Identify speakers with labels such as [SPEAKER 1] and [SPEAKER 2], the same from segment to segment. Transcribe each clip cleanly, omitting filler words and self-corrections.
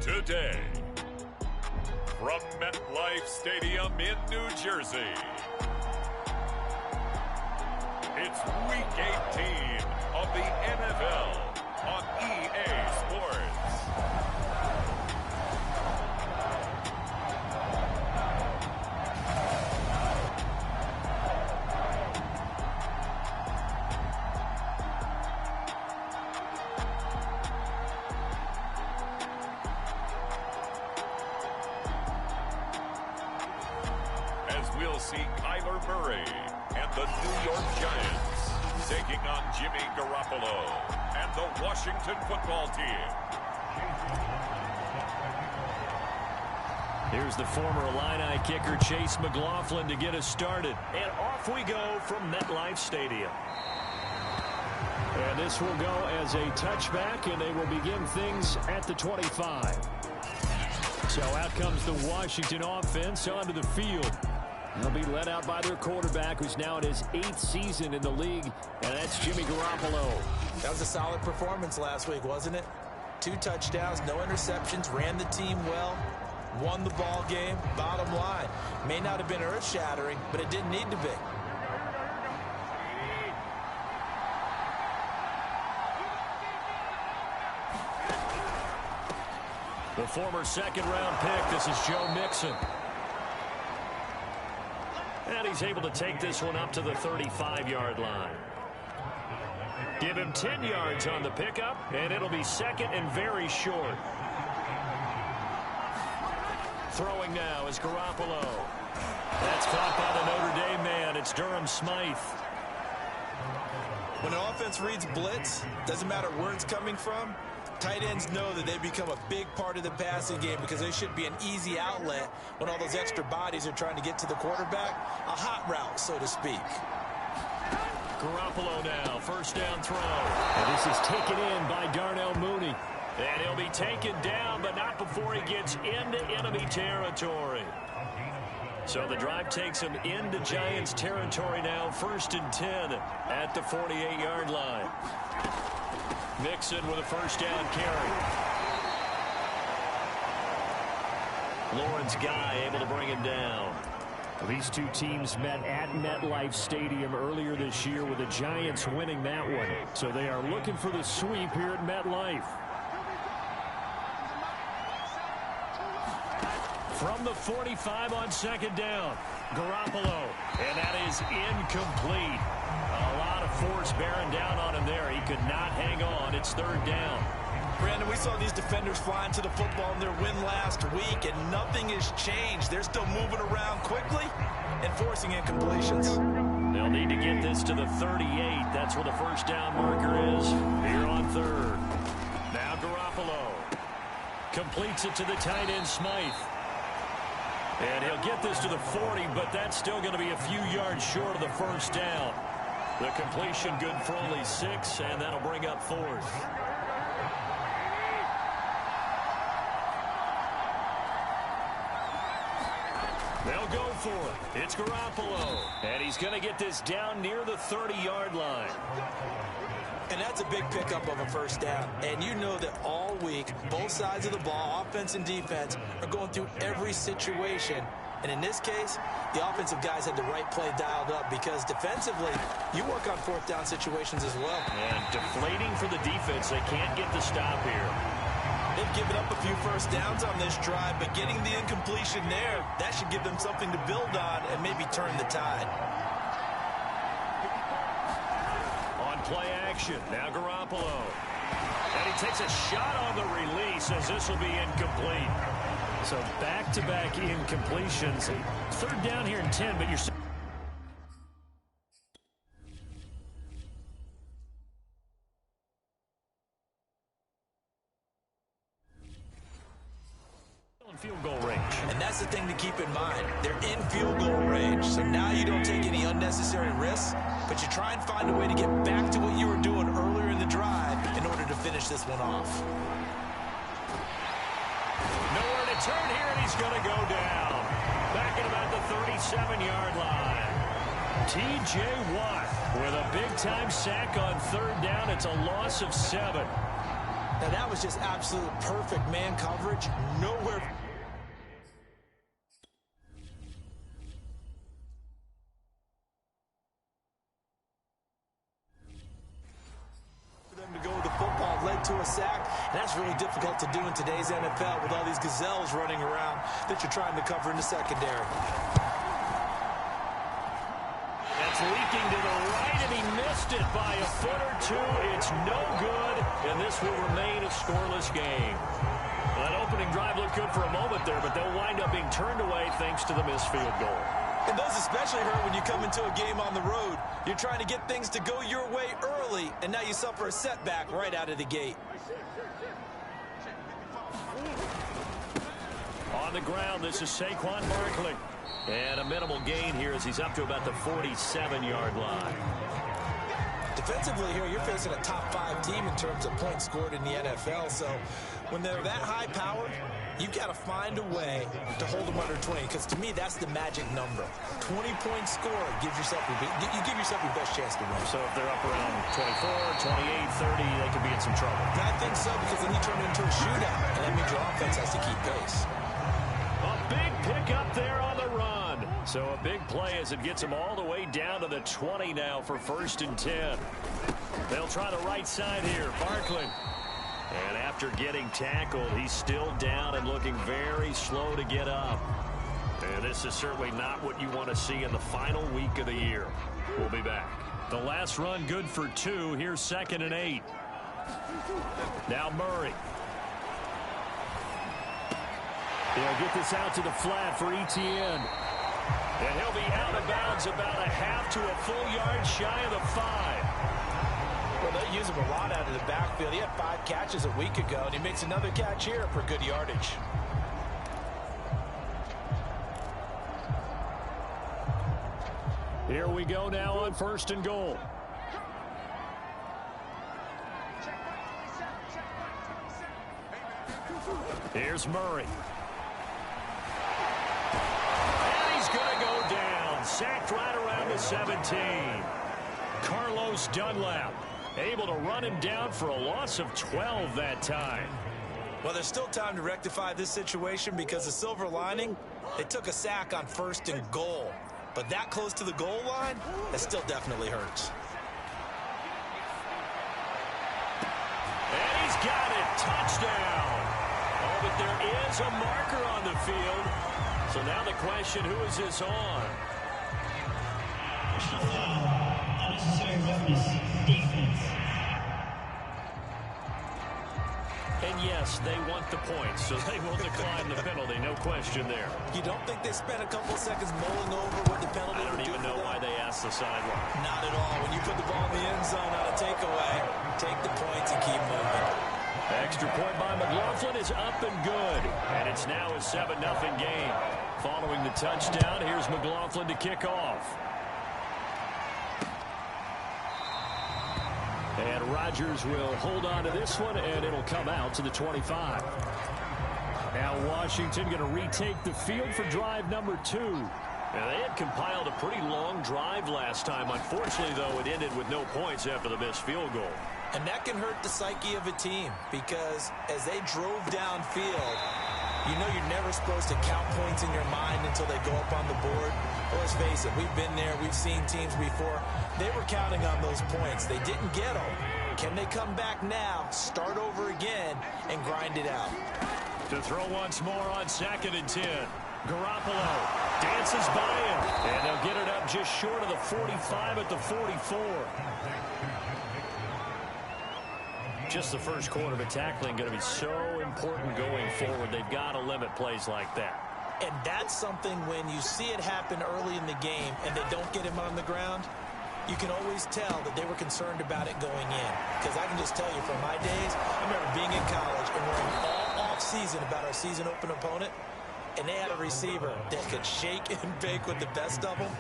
[SPEAKER 1] Today, from MetLife Stadium in New Jersey, it's Week 18 of the NFL on EA Sports. We'll see Kyler Murray and the New York Giants taking on Jimmy Garoppolo and the Washington football team.
[SPEAKER 2] Here's the former Illini kicker Chase McLaughlin to get us started. And off we go from MetLife Stadium. And this will go as a touchback, and they will begin things at the 25. So out comes the Washington offense onto the field. They'll be led out by their quarterback, who's now in his 8th season in the league, and that's Jimmy Garoppolo.
[SPEAKER 3] That was a solid performance last week, wasn't it? 2 touchdowns, no interceptions, ran the team well, won the ball game. Bottom line, may not have been earth-shattering, but it didn't need to be.
[SPEAKER 2] The former second-round pick, this is Joe Mixon. And he's able to take this one up to the 35-yard line. Give him 10 yards on the pickup, and it'll be second and very short. Throwing now is Garoppolo. That's caught by the Notre Dame man. It's Durham Smythe.
[SPEAKER 3] When an offense reads blitz, doesn't matter where it's coming from, tight ends know that they become a big part of the passing game because they should be an easy outlet when all those extra bodies are trying to get to the quarterback. A hot route, so to speak.
[SPEAKER 2] Garoppolo now, first down throw. And this is taken in by Darnell Mooney. And he'll be taken down, but not before he gets into enemy territory. So the drive takes him into Giants territory now, 1st and 10 at the 48-yard line. Mixon with a first down carry. Lawrence Guy able to bring him down. These two teams met at MetLife Stadium earlier this year with the Giants winning that one. So they are looking for the sweep here at MetLife. From the 45 on second down, Garoppolo, and that is incomplete. A lot of force bearing down on him there. He could not hang on. It's 3rd down.
[SPEAKER 3] Brandon, we saw these defenders flying to the football in their win last week, and nothing has changed. They're still moving around quickly and forcing incompletions.
[SPEAKER 2] They'll need to get this to the 38. That's where the first down marker is here on 3rd. Now Garoppolo completes it to the tight end Smythe. And he'll get this to the 40, but that's still going to be a few yards short of the first down. The completion good for only 6, and that'll bring up 4th. They'll go for it. It's Garoppolo. And he's going to get this down near the 30-yard line.
[SPEAKER 3] And that's a big pickup of a first down. And you know that all week, both sides of the ball, offense and defense, are going through every situation. And in this case, the offensive guys had the right play dialed up because defensively, you work on 4th down situations as well.
[SPEAKER 2] And deflating for the defense. They can't get the stop here.
[SPEAKER 3] They've given up a few first downs on this drive, but getting the incompletion there, that should give them something to build on and maybe turn the tide.
[SPEAKER 2] Play action. Now Garoppolo. And he takes a shot on the release as this will be incomplete. So back-to-back incompletions. 3rd down here in 10, but you're... field goal range.
[SPEAKER 3] And that's the thing to keep in mind. They're in field goal range, so now you don't take any unnecessary risks, but you try and find a way to get back to what you were doing earlier in the drive in order to finish this one off.
[SPEAKER 2] Nowhere to turn here, and he's going to go down. Back at about the 37-yard line. T.J. Watt with a big-time sack on 3rd down. It's a loss of 7.
[SPEAKER 3] Now, that was just absolute perfect man coverage. Nowhere for them to go with the football. Led to a sack, and that's really difficult to do in today's NFL with all these gazelles running around that you're trying to cover in the secondary.
[SPEAKER 2] That's leaking to the right, and he missed it by a foot or two. It's no good, and this will remain a scoreless game. Well, that opening drive looked good for a moment there, but they'll wind up being turned away thanks to the missed field goal.
[SPEAKER 3] And those especially hurt when you come into a game on the road. You're trying to get things to go your way early, and now you suffer a setback right out of the gate.
[SPEAKER 2] On the ground, this is Saquon Barkley. And a minimal gain here as he's up to about the 47-yard line.
[SPEAKER 3] Defensively here, you're facing a top 5 team in terms of points scored in the NFL. So when they're that high powered, you've got to find a way to hold them under 20. Because to me, that's the magic number. 20-point score gives yourself you give yourself your best chance to win.
[SPEAKER 2] So if they're up around 24, 28, 30, they could be in some trouble.
[SPEAKER 3] I think so, because then you turn it into a shootout, and that means your offense has to keep pace.
[SPEAKER 2] A big pickup there on the run. So a big play as it gets them all the way down to the 20 now for 1st and 10. They'll try the right side here. Barkley. And after getting tackled, he's still down and looking very slow to get up. And this is certainly not what you want to see in the final week of the year. We'll be back. The last run good for 2. Here's 2nd and 8. Now Murray. They'll get this out to the flat for Etienne. And he'll be out of bounds about a half to a full yard shy of the 5.
[SPEAKER 3] Well, they use him a lot out of the backfield. He had 5 catches a week ago, and he makes another catch here for good yardage.
[SPEAKER 2] Here we go now on 1st and goal. Here's Murray. And he's going to go down. Sacked right around the 17. Carlos Dunlap able to run him down for a loss of 12 that time.
[SPEAKER 3] Well, there's still time to rectify this situation because the silver lining, they took a sack on 1st and goal. But that close to the goal line, that still definitely hurts.
[SPEAKER 2] And he's got it. Touchdown. Oh, but there is a marker on the field. So now the question, who is this on?
[SPEAKER 4] Unnecessary roughness, defense.
[SPEAKER 2] And yes, they want the points, so they will decline the penalty. No question there.
[SPEAKER 3] You don't think they spent a couple of seconds mulling over what the penalty
[SPEAKER 2] I
[SPEAKER 3] would
[SPEAKER 2] don't
[SPEAKER 3] do
[SPEAKER 2] even
[SPEAKER 3] for
[SPEAKER 2] know
[SPEAKER 3] them?
[SPEAKER 2] why they asked the sideline.
[SPEAKER 3] Not at all. When you put the ball in the end zone on a takeaway, take the points and keep moving.
[SPEAKER 2] Extra point by McLaughlin is up and good. And it's now a 7-0 game. Following the touchdown, here's McLaughlin to kick off. And Rodgers will hold on to this one, and it'll come out to the 25. Now Washington going to retake the field for drive number 2. Now, they had compiled a pretty long drive last time. Unfortunately, though, it ended with no points after the missed field goal.
[SPEAKER 3] And that can hurt the psyche of a team because as they drove downfield, you know you're never supposed to count points in your mind until they go up on the board. Well, let's face it, we've been there. We've seen teams before. They were counting on those points. They didn't get them. Can they come back now, start over again, and grind it out?
[SPEAKER 2] To throw once more on 2nd and 10. Garoppolo dances by him, and they'll get it up just short of the 45 at the 44. Just the first quarter of tackling going to be so important going forward. They've got to limit plays like that.
[SPEAKER 3] And that's something when you see it happen early in the game and they don't get him on the ground, you can always tell that they were concerned about it going in. Because I can just tell you from my days, I remember being in college and worrying all off-season about our season-open opponent, and they had a receiver that could shake and bake with the best of them.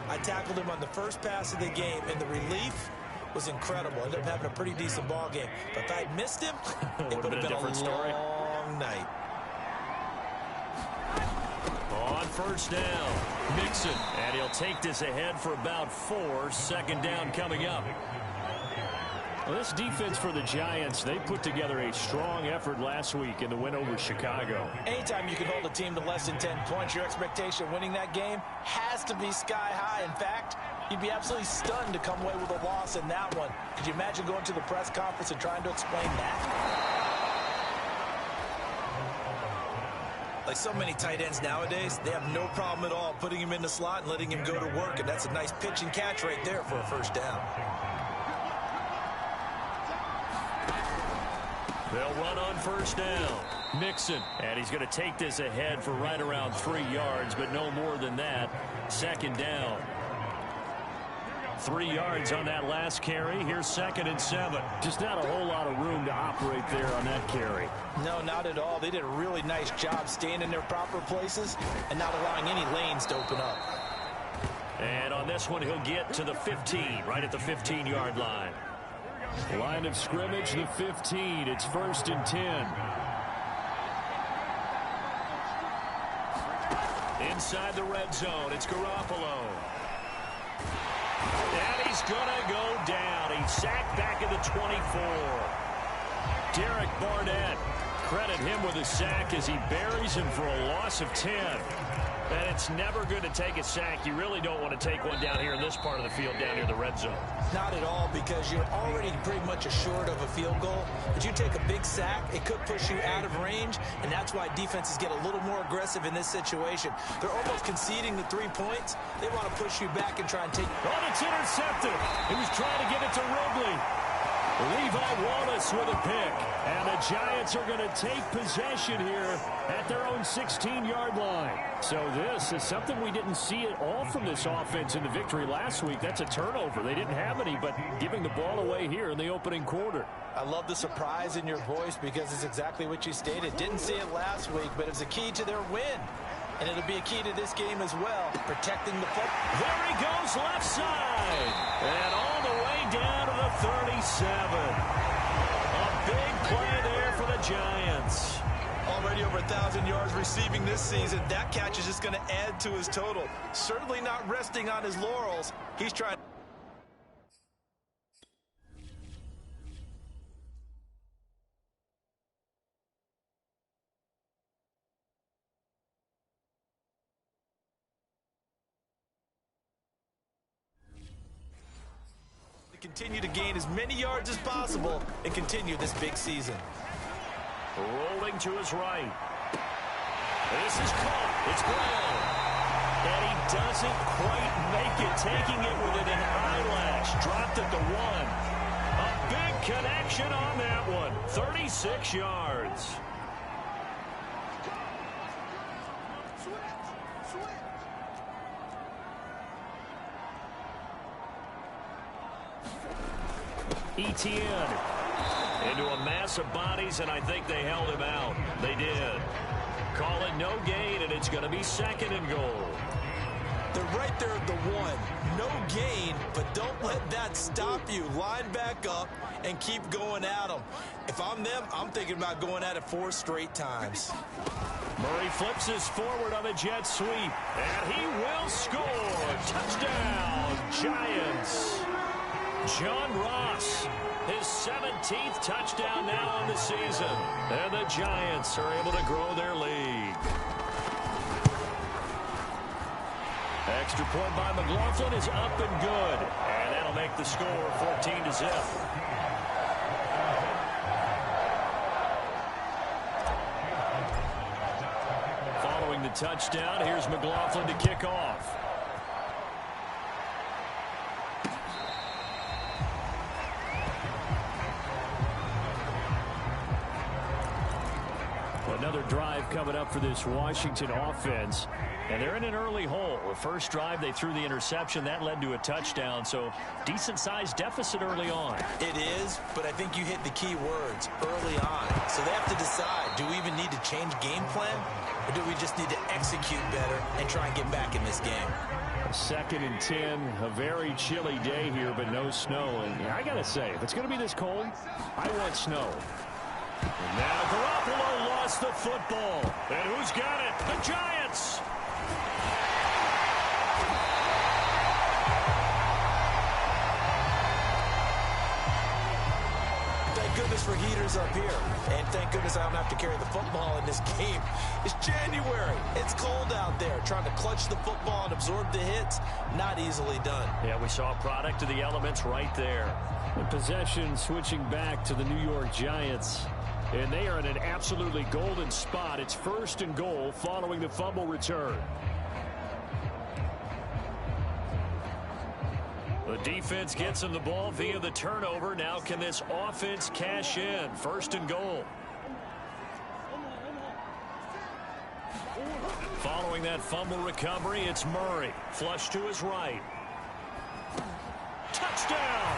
[SPEAKER 3] I tackled him on the first pass of the game, and the relief was incredible. Ended up having a pretty decent ball game. But if I had missed him, it would have been a
[SPEAKER 2] different story.
[SPEAKER 3] long night.
[SPEAKER 2] On 1st down, Mixon, and he'll take this ahead for about 4. 2nd down coming up. Well, this defense for the Giants, they put together a strong effort last week in the win over Chicago.
[SPEAKER 3] Anytime you can hold a team to less than 10 points, your expectation of winning that game has to be sky high. In fact, you'd be absolutely stunned to come away with a loss in that one. Could you imagine going to the press conference and trying to explain that? Like so many tight ends nowadays, they have no problem at all putting him in the slot and letting him go to work, and that's a nice pitch and catch right there for a first down.
[SPEAKER 2] They'll run on first down. Mixon, and he's going to take this ahead for right around 3 yards, but no more than that. Second down. 3 yards on that last carry. Here's 2nd and 7. Just not a whole lot of room to operate there on that carry.
[SPEAKER 3] No, not at all. They did a really nice job staying in their proper places and not allowing any lanes to open up.
[SPEAKER 2] And on this one, he'll get to the 15, right at the 15-yard line. Line of scrimmage, the 15. It's 1st and 10. Inside the red zone, it's Garoppolo. And he's going to go down. He's sacked back at the 24. Derek Barnett, credit him with a sack as he buries him for a loss of 10. And it's never good to take a sack. You really don't want to take one down here in this part of the field, down near the red zone.
[SPEAKER 3] Not at all, because you're already pretty much assured of a field goal. But you take a big sack, it could push you out of range, and that's why defenses get a little more aggressive in this situation. They're almost conceding the 3 points. They want to push you back and try and take...
[SPEAKER 2] Oh, it's intercepted. He was trying to get it to Ridley. Levi Wallace with a pick. And the Giants are going to take possession here at their own 16-yard line. So this is something we didn't see at all from this offense in the victory last week. That's a turnover. They didn't have any, but giving the ball away here in the opening quarter.
[SPEAKER 3] I love the surprise in your voice because it's exactly what you stated. Didn't see it last week, but it's a key to their win. And it'll be a key to this game as well, protecting the football.
[SPEAKER 2] There he goes, left side. And all the way down to the 37. A big play there for the Giants.
[SPEAKER 3] Already over 1,000 yards receiving this season. That catch is just going to add to his total. Certainly not resting on his laurels. He's trying... continue to gain as many yards as possible and continue this big season.
[SPEAKER 2] Rolling to his right. This is caught. It's Brown. And he doesn't quite make it, taking it within an eyelash. Dropped at the 1. A big connection on that one. 36 yards. Etienne into a mass of bodies, and I think they held him out. They did. Call it no gain, and it's going to be 2nd and goal.
[SPEAKER 3] They're right there at the 1. No gain, but don't let that stop you. Line back up and keep going at them. If I'm them, I'm thinking about going at it 4 straight times.
[SPEAKER 2] Murray flips his forward on a jet sweep, and he will score. Touchdown, Giants. John Ross, his 17th touchdown now on the season. And the Giants are able to grow their lead. Extra point by McLaughlin is up and good. And that'll make the score 14-0. Following the touchdown, here's McLaughlin to kick off. Another drive coming up for this Washington offense. And they're in an early hole. The first drive, they threw the interception. That led to a touchdown. So decent-sized deficit early on.
[SPEAKER 3] It is, but I think you hit the key words, early on. So they have to decide, do we even need to change game plan? Or do we just need to execute better and try and get back in this game?
[SPEAKER 2] 2nd and 10, a very chilly day here, but no snow. And I got to say, if it's going to be this cold, I want snow. And now Garoppolo lost the football. And who's got it? The Giants.
[SPEAKER 3] famous for heaters up here. And thank goodness I don't have to carry the football in this game. It's January. It's cold out there. Trying to clutch the football and absorb the hits, not easily done.
[SPEAKER 2] Yeah, we saw a product of the elements right there. The possession switching back to the New York Giants. And they are in an absolutely golden spot. It's 1st and goal following the fumble return. The defense gets him the ball via the turnover. Now can this offense cash in? 1st and goal. Following that fumble recovery, it's Murray. Flush to his right. Touchdown!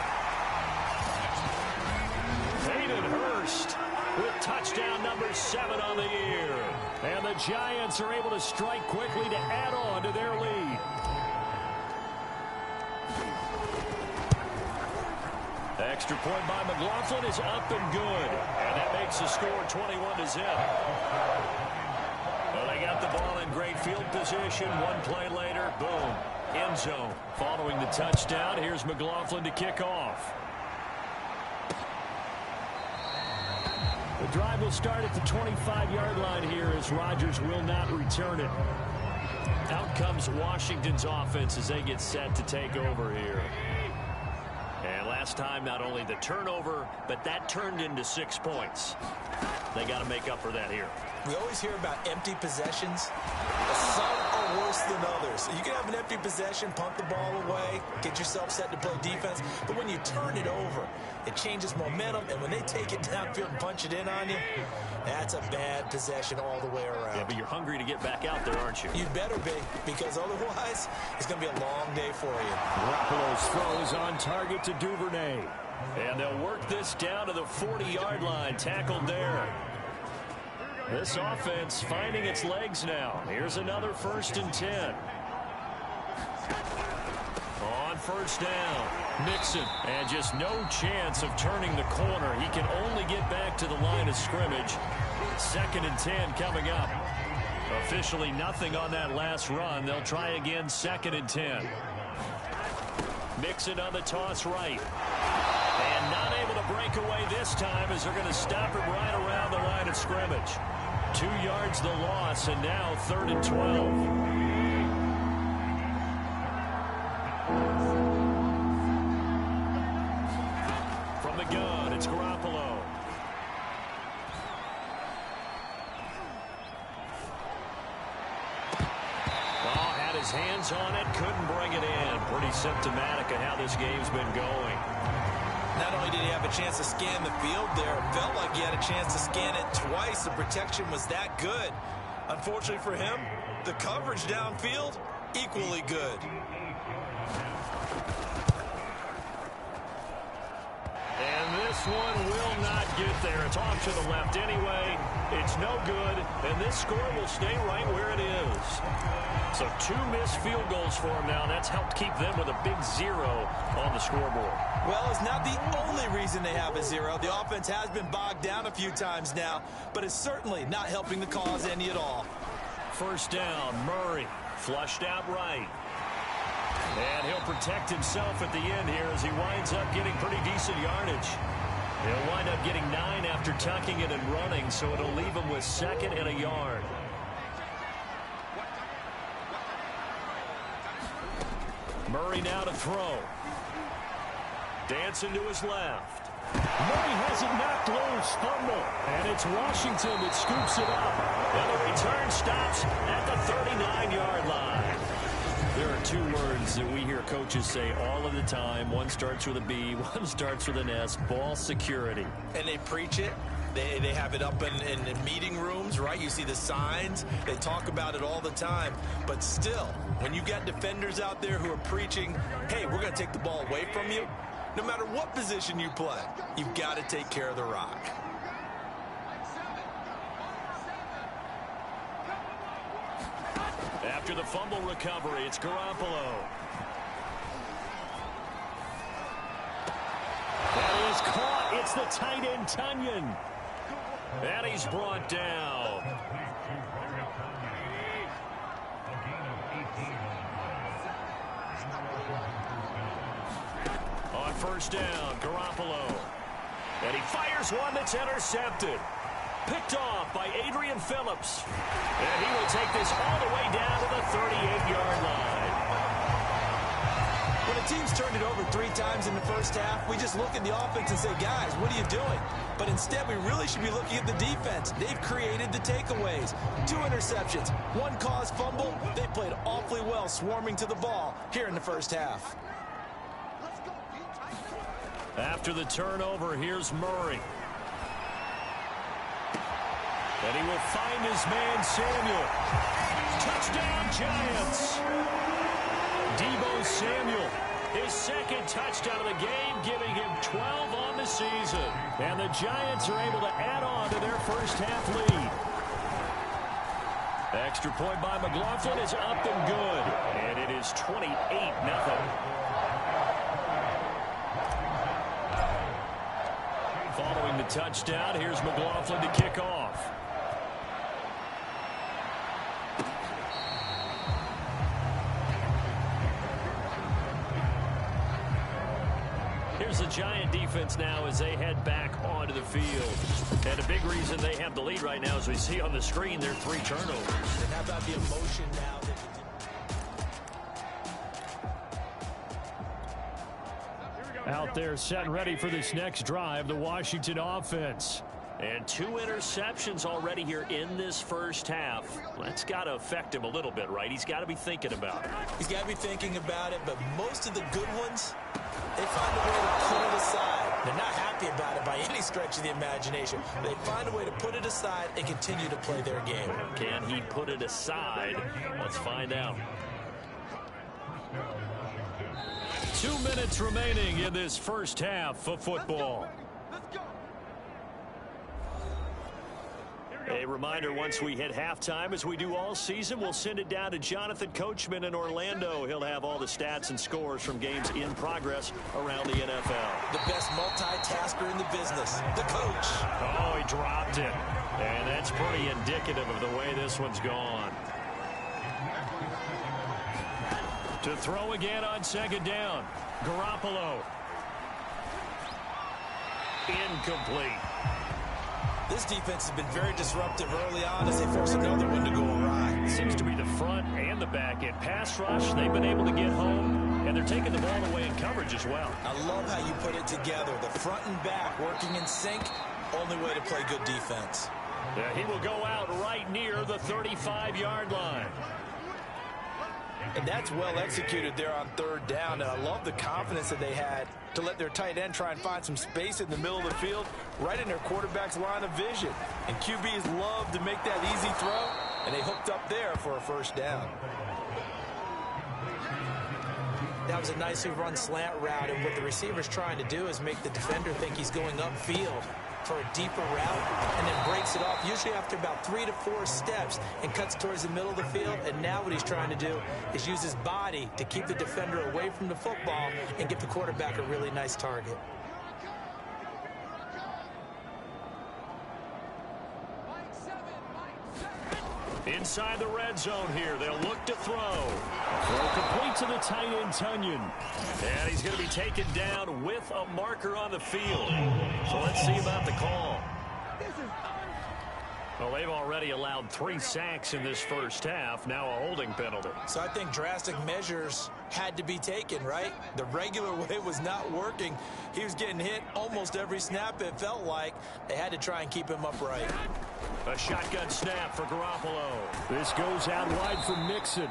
[SPEAKER 2] Hayden Hurst with touchdown number 7 on the year. And the Giants are able to strike quickly to add on to their lead. Extra point by McLaughlin is up and good. And that makes the score 21-0. Well, they got the ball in great field position. One play later, boom, end zone. Following the touchdown, here's McLaughlin to kick off. The drive will start at the 25-yard line here as Rodgers will not return it. Out comes Washington's offense as they get set to take over here. And last time, not only the turnover, but that turned into 6 points. They got to make up for that here.
[SPEAKER 3] We always hear about empty possessions. Some are worse than others. You can have an empty possession, punt the ball away, get yourself set to play defense. But when you turn it over, it changes momentum. And when they take it downfield and punch it in on you, that's a bad possession all the way around.
[SPEAKER 2] Yeah, but you're hungry to get back out there, aren't you?
[SPEAKER 3] You better be, because otherwise, it's going to be a long day for you.
[SPEAKER 2] Garoppolo's throw is on target to Duvernay. And they'll work this down to the 40-yard line. Tackled there. This offense finding its legs now. Here's another 1st and 10. On 1st down, Mixon. And just no chance of turning the corner. He can only get back to the line of scrimmage. 2nd and 10 coming up. Officially nothing on that last run. They'll try again 2nd and 10. Mixon on the toss right. And not able to break away this time as they're going to stop him right around the line of scrimmage. 2 yards the loss, and now 3rd and 12. From the gun, it's Garoppolo. Ball had his hands on it, couldn't bring it in. Pretty symptomatic of how this game's been going.
[SPEAKER 3] Not only did he have a chance to scan the field there, it felt like he had a chance to scan it twice. The protection was that good. Unfortunately for him, the coverage downfield, equally good.
[SPEAKER 2] And this one will not get there. It's off to the left anyway. It's no good, and this score will stay right where it is. So 2 missed field goals for him now. That's helped keep them with a big 0 on the scoreboard.
[SPEAKER 3] Well, it's not the only reason they have a 0. The offense has been bogged down a few times now, but it's certainly not helping the cause any at all. 1st down, Murray flushed out right. And he'll protect himself at the end here as he winds up getting pretty decent yardage. He'll wind up getting 9 after tucking it and running, so it'll leave him with 2nd and a yard. Murray now to throw. Dancing to his left. Murray has it knocked loose. Fumble. And it's Washington that scoops it up. And the return stops at the 39-yard line. There are 2 words that we hear coaches say all of the time. One starts with a B, one starts with an S. Ball security. And they preach it. They have it up in meeting rooms, right? You see the signs. They talk about it all the time. But still, when you got defenders out there who are preaching, hey, we're going to take the ball away from you, no matter what position you play, you've got to take care of the rock.
[SPEAKER 2] After the fumble recovery, it's Garoppolo. That is caught. It's the tight end, Tunyon. And he's brought down. On 1st down, Garoppolo. And he fires one that's intercepted. Picked off by Adrian Phillips. And he will take this all the way down to the 38-yard line.
[SPEAKER 3] When a team's turned it over 3 times in the first half, we just look at the offense and say, guys, what are you doing? But instead, we really should be looking at the defense. They've created the takeaways. 2 interceptions, 1 caused fumble. They played awfully well swarming to the ball here in the first half.
[SPEAKER 2] After the turnover, here's Murray. And he will find his man, Samuel. Touchdown, Giants. Deebo Samuel, his second touchdown of the game, giving him 12 on the season. And the Giants are able to add on to their first half lead. Extra point by McLaughlin is up and good. And it is 28-0. Following the touchdown, here's McLaughlin to kick off. Here's the Giant defense now as they head back onto the field. And a big reason they have the lead right now, as we see on the screen, their 3 turnovers.
[SPEAKER 3] And how about the emotion now?
[SPEAKER 2] Out there set and ready for this next drive, the Washington offense. And 2 interceptions already here in this first half. That's got to affect him a little bit, right? He's got to be thinking about it.
[SPEAKER 3] He's got to be thinking about it, but most of the good ones, they find a way to put it aside. They're not happy about it by any stretch of the imagination. They find a way to put it aside and continue to play their game.
[SPEAKER 2] Can he put it aside? Let's find out. 2 minutes remaining in this first half of football. A reminder, once we hit halftime, as we do all season, we'll send it down to Jonathan Coachman in Orlando. He'll have all the stats and scores from games in progress around the NFL.
[SPEAKER 3] The best multitasker in the business, the coach.
[SPEAKER 2] Oh, he dropped it. And that's pretty indicative of the way this one's gone. To throw again on second down. Garoppolo. Incomplete.
[SPEAKER 3] This defense has been very disruptive early on as they force another one to go awry.
[SPEAKER 2] It seems to be the front and the back end. Pass rush, they've been able to get home, and they're taking the ball away in coverage as well.
[SPEAKER 3] I love how you put it together. The front and back working in sync, only way to play good defense.
[SPEAKER 2] Yeah, he will go out right near the 35-yard line.
[SPEAKER 3] And that's well executed there on third down. And I love the confidence that they had to let their tight end try and find some space in the middle of the field, right in their quarterback's line of vision. And QBs love to make that easy throw, and they hooked up there for a first down. That was a nicely run slant route, and what the receiver's trying to do is make the defender think he's going upfield for a deeper route, and then breaks it off, usually after about 3 to 4 steps, and cuts towards the middle of the field. And now what he's trying to do is use his body to keep the defender away from the football and give the quarterback a really nice target.
[SPEAKER 2] Inside the red zone here, they'll look to throw. Throw complete to the tight end, Tunyon. And he's going to be taken down with a marker on the field. So let's see about the call. Well, they've already allowed 3 sacks in this first half, now a holding penalty.
[SPEAKER 3] So I think drastic measures had to be taken, right? The regular way was not working. He was getting hit almost every snap, it felt like. They had to try and keep him upright.
[SPEAKER 2] A shotgun snap for Garoppolo. This goes out wide for Mixon.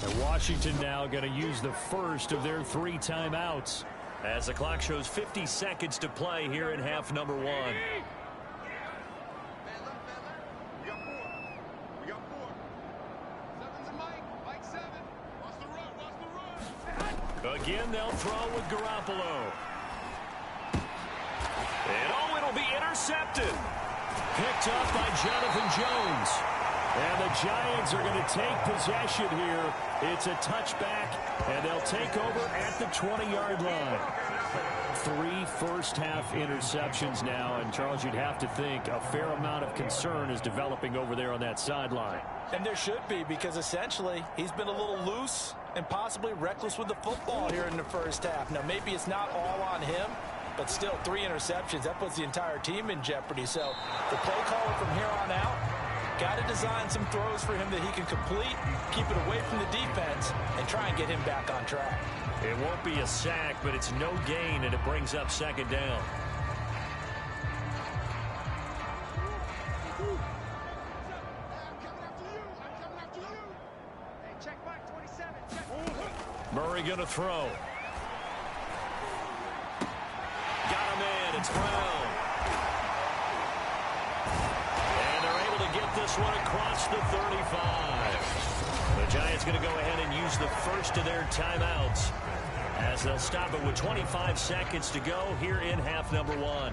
[SPEAKER 2] And Washington now going to use the first of their 3 timeouts, as the clock shows 50 seconds to play here in half number 1. Again, they'll throw with Garoppolo. And oh, it'll be intercepted. Picked up by Jonathan Jones. And the Giants are going to take possession here. It's a touchback, and they'll take over at the 20-yard line. 3 first-half interceptions now, and Charles, you'd have to think a fair amount of concern is developing over there on that sideline.
[SPEAKER 3] And there should be, because essentially he's been a little loose and possibly reckless with the football here in the first half. Now, maybe it's not all on him, But still, 3 interceptions, that puts the entire team in jeopardy. So the play caller from here on out, got to design some throws for him that he can complete, keep it away from the defense, and try and get him back on track.
[SPEAKER 2] It won't be a sack, but it's no gain, and it brings up second down. Murray going to throw. Got him in. It's Brown. And they're able to get this one across the 35. The Giants going to go ahead and use the first of their timeouts as they'll stop it with 25 seconds to go here in half number 1.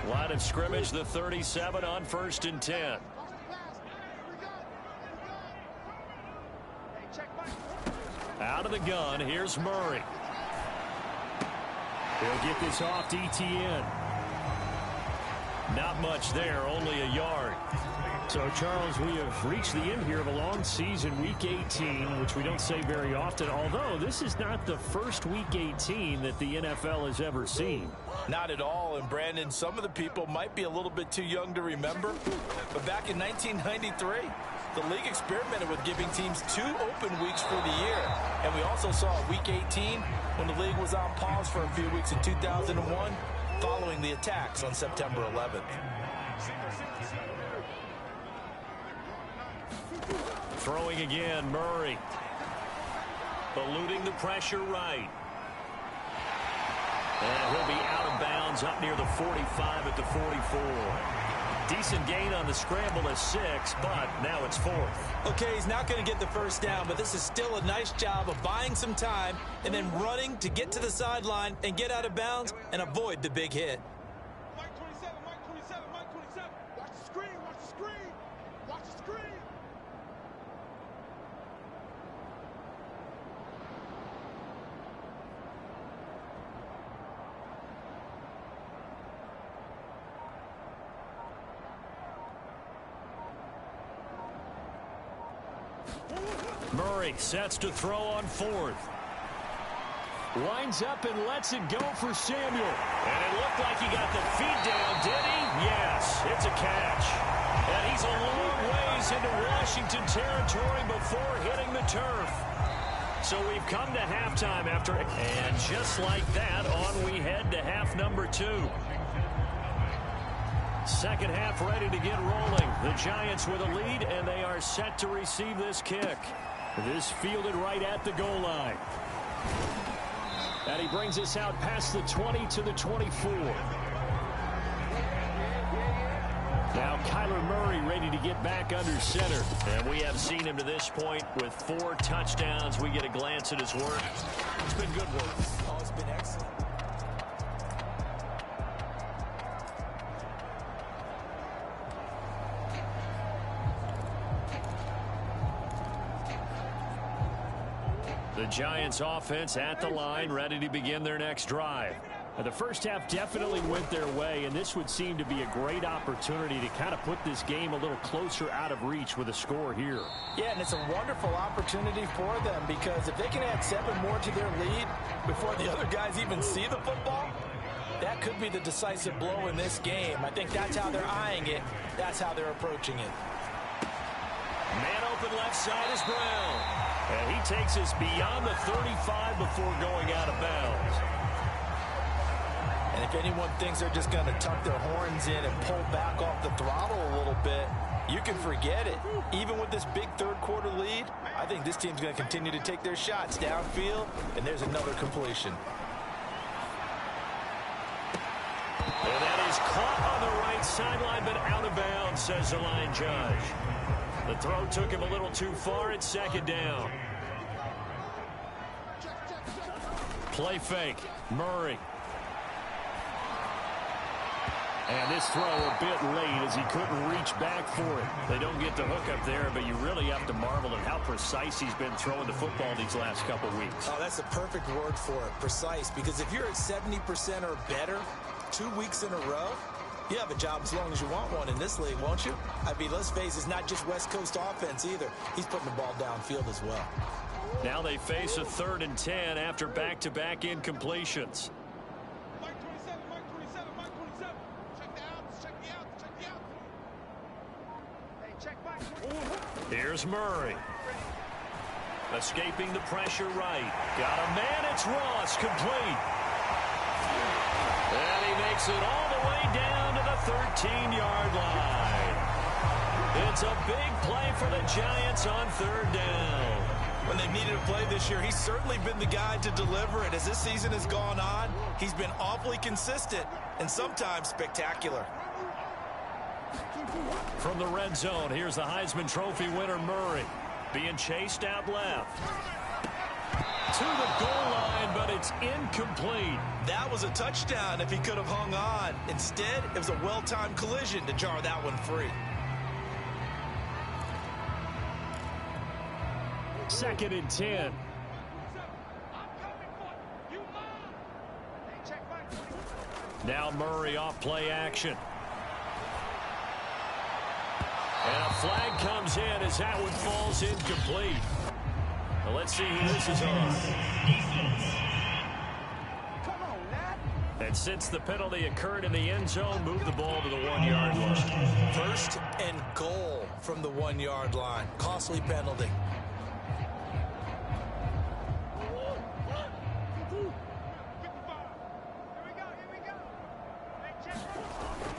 [SPEAKER 2] Line of scrimmage, the 37 on 1st and 10. Out of the gun, here's Murray. He'll get this off to Etienne. Not much there, only a yard.
[SPEAKER 5] So, Charles, we have reached the end here of a long season, Week 18, which we don't say very often, although this is not the first Week 18 that the NFL has ever seen.
[SPEAKER 3] Not at all, and Brandon, some of the people might be a little bit too young to remember, but back in 1993, the league experimented with giving teams 2 open weeks for the year, and we also saw Week 18 when the league was on pause for a few weeks in 2001 following the attacks on September 11th.
[SPEAKER 2] Throwing again, Murray. Eluding the pressure right. And he'll be out of bounds up near the 45 at the 44. Decent gain on the scramble is 6, but now it's 4th.
[SPEAKER 3] Okay, he's not going to get the first down, but this is still a nice job of buying some time and then running to get to the sideline and get out of bounds and avoid the big hit.
[SPEAKER 6] Mike 27, Mike 27, Mike 27. Watch the screen, watch the screen, watch the screen.
[SPEAKER 2] Murray sets to throw on 4th.
[SPEAKER 5] Lines up and lets it go for Samuel.
[SPEAKER 2] And it looked like he got the feet down, did he? Yes, it's a catch. And he's a long ways into Washington territory before hitting the turf. So we've come to halftime after, and just like that, on we head to half number 2. Second half ready to get rolling. The Giants with a lead, and they are set to receive this kick.
[SPEAKER 5] This fielded right at the goal line. And he brings us out past the 20 to the 24. Now Kyler Murray ready to get back under center.
[SPEAKER 2] And we have seen him to this point with 4 touchdowns. We get a glance at his work. It's been good work.
[SPEAKER 3] Oh, it's been excellent.
[SPEAKER 2] The Giants offense at the line, ready to begin their next drive.
[SPEAKER 5] The first half definitely went their way, and this would seem to be a great opportunity to kind of put this game a little closer out of reach with a score here.
[SPEAKER 3] Yeah, and it's a wonderful opportunity for them because if they can add 7 more to their lead before the other guys even see the football, that could be the decisive blow in this game. I think that's how they're eyeing it. That's how they're approaching it.
[SPEAKER 2] Man open left side is Brown. And he takes us beyond the 35 before going out of bounds.
[SPEAKER 3] And if anyone thinks they're just going to tuck their horns in and pull back off the throttle a little bit, you can forget it. Even with this big third-quarter lead, I think this team's going to continue to take their shots downfield, and there's another completion.
[SPEAKER 2] And that is caught on the right sideline, but out of bounds, says the line judge. The throw took him a little too far. It's second down. Play fake. Murray.
[SPEAKER 5] And this throw a bit late as he couldn't reach back for it.
[SPEAKER 2] They don't get the hook up there, but you really have to marvel at how precise he's been throwing the football these last couple weeks.
[SPEAKER 3] Oh, that's the perfect word for it, precise, because if you're at 70% or better 2 weeks in a row, you have a job as long as you want one in this league, won't you? I mean, let's face it, it's not just West Coast offense either. He's putting the ball downfield as well.
[SPEAKER 2] Now they face a 3rd and 10 after back-to-back incompletions. Here's Murray. Escaping the pressure right. Got a man. It's Ross. Complete. And he makes it all the way down to the 13-yard line. It's a big play for the Giants on third down.
[SPEAKER 3] When they've needed a play this year, he's certainly been the guy to deliver it. As this season has gone on, he's been awfully consistent and sometimes spectacular.
[SPEAKER 2] From the red zone, here's the Heisman Trophy winner, Murray. Being chased out left. To the goal line, but it's incomplete.
[SPEAKER 3] That was a touchdown if he could have hung on. Instead, it was a well-timed collision to jar that one free.
[SPEAKER 5] 2nd and 10.
[SPEAKER 2] Now Murray off play action. And a flag comes in as that one falls incomplete. Well, let's see who this is on. And since the penalty occurred in the end zone, move the ball to the 1-yard line.
[SPEAKER 3] 1st and goal from the 1-yard line. Costly penalty.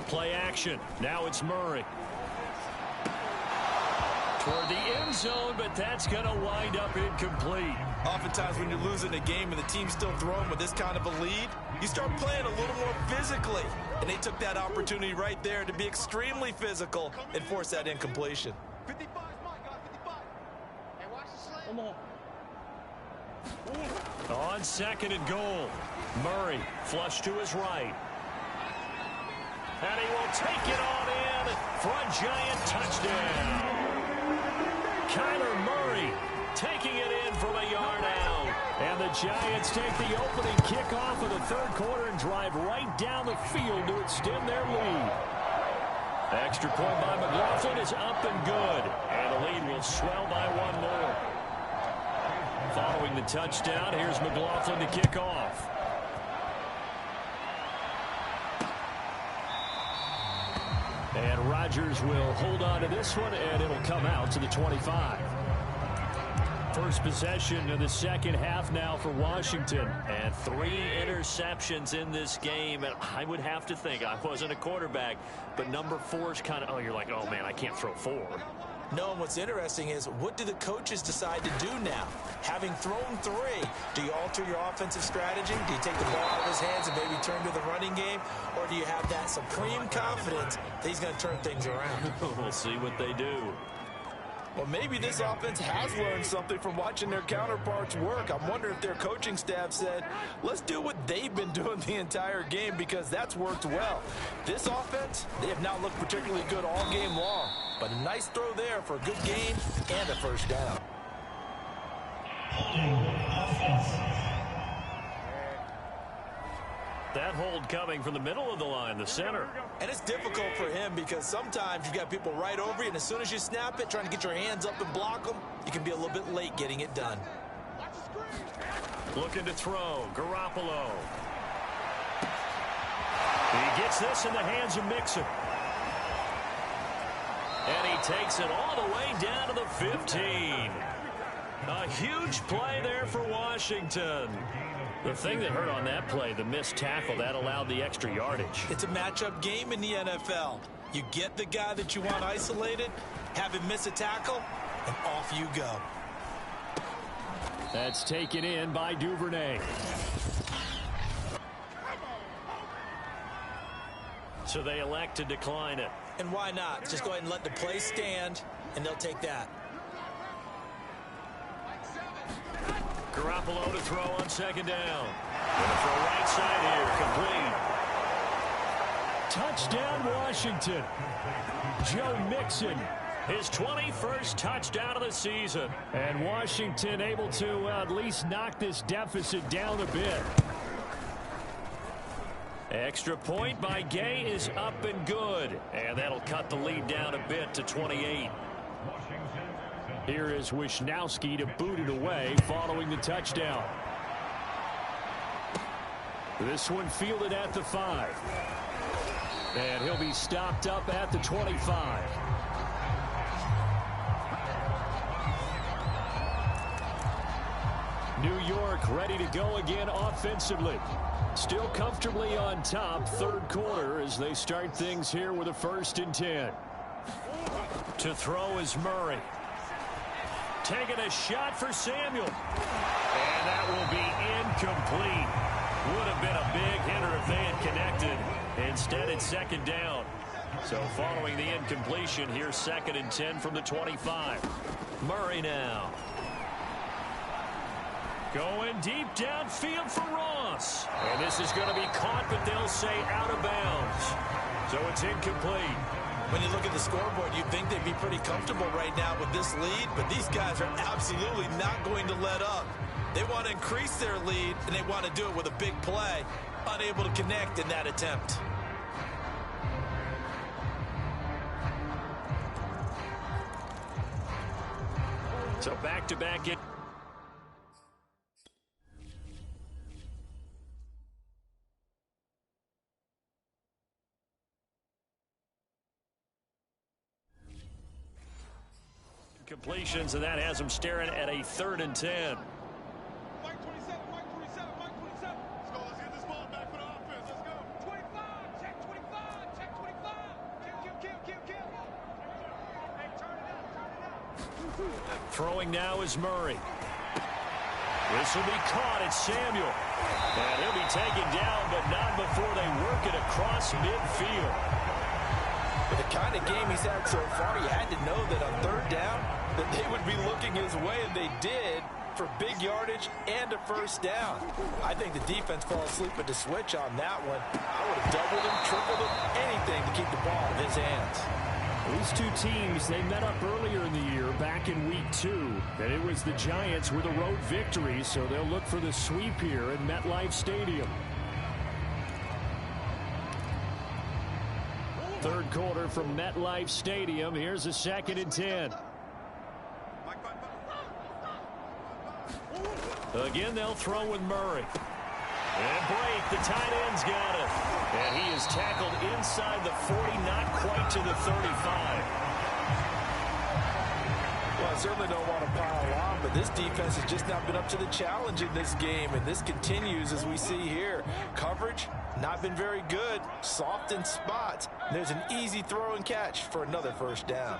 [SPEAKER 2] Play action. Now it's Murray. Toward the end zone, but that's going to wind up incomplete.
[SPEAKER 3] Oftentimes when you're losing a game and the team's still throwing with this kind of a lead, you start playing a little more physically. And they took that opportunity right there to be extremely physical and force that incompletion.
[SPEAKER 6] 55 is mine, guys. 55. Hey, watch the slant.
[SPEAKER 2] On 2nd and goal, Murray flush to his right. And he will take it on in for a Giant touchdown. Kyler Murray taking it in from a yard out.
[SPEAKER 5] And the Giants take the opening kickoff of the 3rd quarter and drive right down the field to extend their lead.
[SPEAKER 2] Extra point by McLaughlin is up and good. And the lead will swell by 1 more. Following the touchdown, here's McLaughlin to kick off.
[SPEAKER 5] And Rodgers will hold on to this one, and it'll come out to the 25. First possession of the second half now for Washington.
[SPEAKER 2] And 3 interceptions in this game. And I would have to think, I wasn't a quarterback, but number 4 is kind of, you're like, oh, man, I can't throw 4.
[SPEAKER 3] No, and what's interesting is, what do the coaches decide to do now? Having thrown 3, do you alter your offensive strategy? Do you take the ball out of his hands and maybe turn to the running game? Or do you have that supreme confidence that he's going to turn things around?
[SPEAKER 2] We'll see what they do.
[SPEAKER 3] Well, maybe this offense has learned something from watching their counterparts work. I wonder if their coaching staff said, let's do what they've been doing the entire game, because that's worked well. This offense, they have not looked particularly good all game long. But a nice throw there for a good game and a first down.
[SPEAKER 2] That hold coming from the middle of the line, the center.
[SPEAKER 3] And it's difficult for him because sometimes you've got people right over you, and as soon as you snap it, trying to get your hands up and block them, you can be a little bit late getting it done.
[SPEAKER 2] Looking to throw, Garoppolo. He gets this in the hands of Mixon. And he takes it all the way down to the 15. A huge play there for Washington. The thing that hurt on that play, the missed tackle, that allowed the extra yardage.
[SPEAKER 3] It's a matchup game in the NFL. You get the guy that you want isolated, have him miss a tackle, and off you go.
[SPEAKER 5] That's taken in by Duvernay.
[SPEAKER 2] So they elect to decline it.
[SPEAKER 3] And why not? Just go ahead and let the play stand, and they'll take that.
[SPEAKER 2] Garoppolo to throw on 2nd down. Going to throw right side here, complete.
[SPEAKER 5] Touchdown, Washington. Joe Mixon.
[SPEAKER 2] His 21st touchdown of the season.
[SPEAKER 5] And Washington able to at least knock this deficit down a bit.
[SPEAKER 2] Extra point by Gay is up and good. And that'll cut the lead down a bit to 28.
[SPEAKER 5] Here is Wisnowski to boot it away following the touchdown. This one fielded at the 5. And he'll be stopped up at the 25. New York ready to go again offensively. Still comfortably on top, third quarter, as they start things here with a 1st and 10. To throw is Murray. Taking a shot for Samuel. And that will be incomplete. Would have been a big hitter if they had connected. Instead, it's 2nd down. So following the incompletion, here's 2nd and 10 from the 25. Murray now. Going deep downfield for Ross. And this is going to be caught, but they'll say out of bounds. So it's incomplete.
[SPEAKER 3] When you look at the scoreboard, you'd think they'd be pretty comfortable right now with this lead, but these guys are absolutely not going to let up. They want to increase their lead, and they want to do it with a big play. Unable to connect in that attempt.
[SPEAKER 5] So back-to-back it. Completions, and that has them staring at a 3rd and 10.
[SPEAKER 6] Mike 27, Mike 27, Mike 27. Let's go. Let's get this ball back for the offense. Let's go. 25, check 25, check 25. Kill. Hey, turn it out.
[SPEAKER 5] Throwing now is Murray. This will be caught. It's Samuel. And he'll be taken down, but not before they work it across midfield.
[SPEAKER 3] With the kind of game he's had so far, you had to know that on 3rd down, that they would be looking his way, and they did, for big yardage and a 1st down. I think the defense fell asleep at the switch on that one. I would have doubled him, tripled him, anything to keep the ball in his hands.
[SPEAKER 5] These two teams, they met up earlier in the year, back in week 2. And it was the Giants with a road victory, so they'll look for the sweep here at MetLife Stadium. 3rd quarter from MetLife Stadium. Here's a 2nd and 10. Again, they'll throw with Murray. And break. The tight end's got it. And he is tackled inside the 40, not quite to the 35.
[SPEAKER 3] Well, I certainly don't want to pile on, but this defense has just not been up to the challenge in this game, and this continues as we see here. Coverage, not been very good. Soft in spots. There's an easy throw and catch for another 1st down.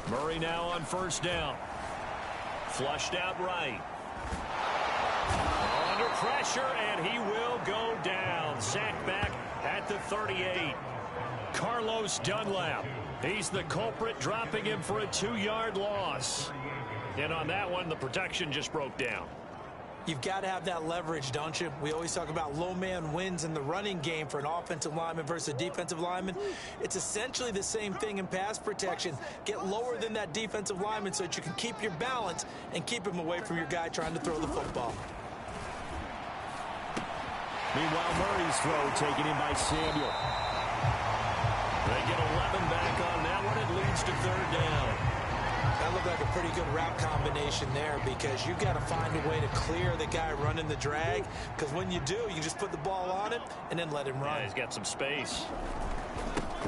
[SPEAKER 5] Murray now on 1st down. Flushed out right. Under pressure, and he will go down. Sacked back at the 38. Carlos Dunlap. He's the culprit, dropping him for a 2-yard loss. And on that one, the protection just broke down.
[SPEAKER 3] You've got to have that leverage, don't you? We always talk about low man wins in the running game for an offensive lineman versus a defensive lineman. It's essentially the same thing in pass protection. Get lower than that defensive lineman so that you can keep your balance and keep him away from your guy trying to throw the football.
[SPEAKER 5] Meanwhile, Murray's throw taken in by Samuel. They get 11 back on that one. It leads to 3rd down.
[SPEAKER 3] That looked like a pretty good route combination there, because you've got to find a way to clear the guy running the drag, because when you do, you just put the ball on him and then let him run.
[SPEAKER 5] Yeah, he's got some space.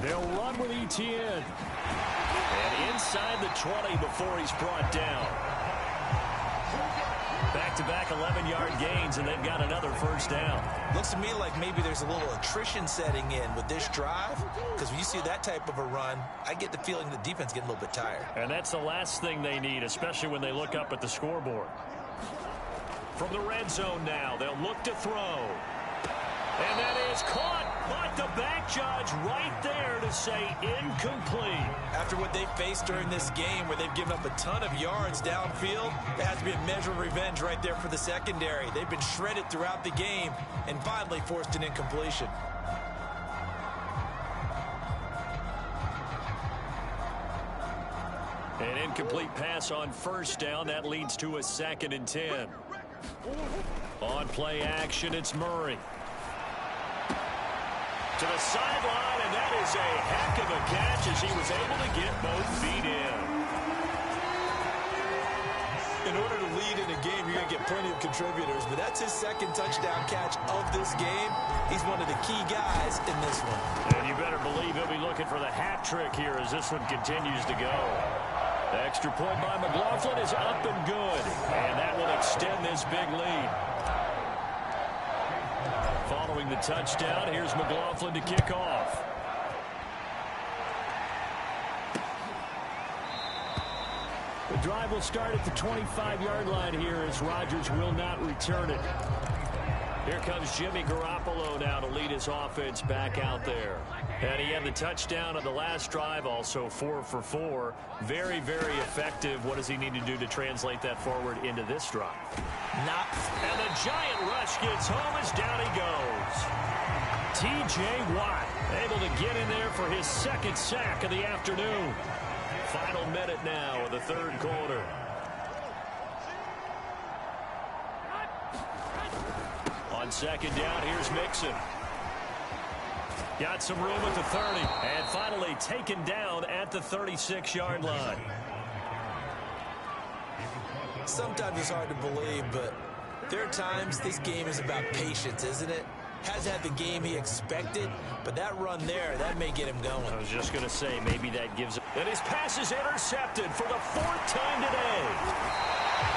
[SPEAKER 5] They'll run with Etienne. And inside the 20 before he's brought down. Back-to-back 11-yard gains, and they've got another 1st down.
[SPEAKER 3] Looks to me like maybe there's a little attrition setting in with this drive, because when you see that type of a run, I get the feeling the defense getting a little bit tired.
[SPEAKER 5] And that's the last thing they need, especially when they look up at the scoreboard. From the red zone now, they'll look to throw. And that is caught, but the back judge right there to say incomplete.
[SPEAKER 3] After what they faced during this game, where they've given up a ton of yards downfield, there has to be a measure of revenge right there for the secondary. They've been shredded throughout the game and finally forced an incompletion.
[SPEAKER 5] An incomplete pass on 1st down. That leads to a 2nd and 10. On play action, it's Murray. To the sideline, and that is a heck of a catch as he was able to get both feet in.
[SPEAKER 3] In order to lead in a game, you're going to get plenty of contributors, but that's his 2nd touchdown catch of this game. He's one of the key guys in this one.
[SPEAKER 5] And you better believe he'll be looking for the hat trick here as this one continues to go.
[SPEAKER 2] Extra point by McLaughlin is up and good. And that will extend this big lead. Following the touchdown, here's McLaughlin to kick off. The drive will start at the 25-yard line here as Rodgers will not return it. Here comes Jimmy Garoppolo now to lead his offense back out there. And he had the touchdown on the last drive, also 4 for 4. Very, very effective. What does he need to do to translate that forward into this drive? And the giant rush gets home as down he goes. T.J. Watt able to get in there for his second sack of the afternoon. Final minute now of the third quarter. On second down, here's Mixon. Got some room at the 30. And finally taken down at the 36-yard line.
[SPEAKER 3] Sometimes it's hard to believe, but there are times this game is about patience, isn't it? Has had the game he expected, but that run there, that may get him going.
[SPEAKER 2] I was just going to say, maybe that gives him. And his pass is intercepted for the 4th time today.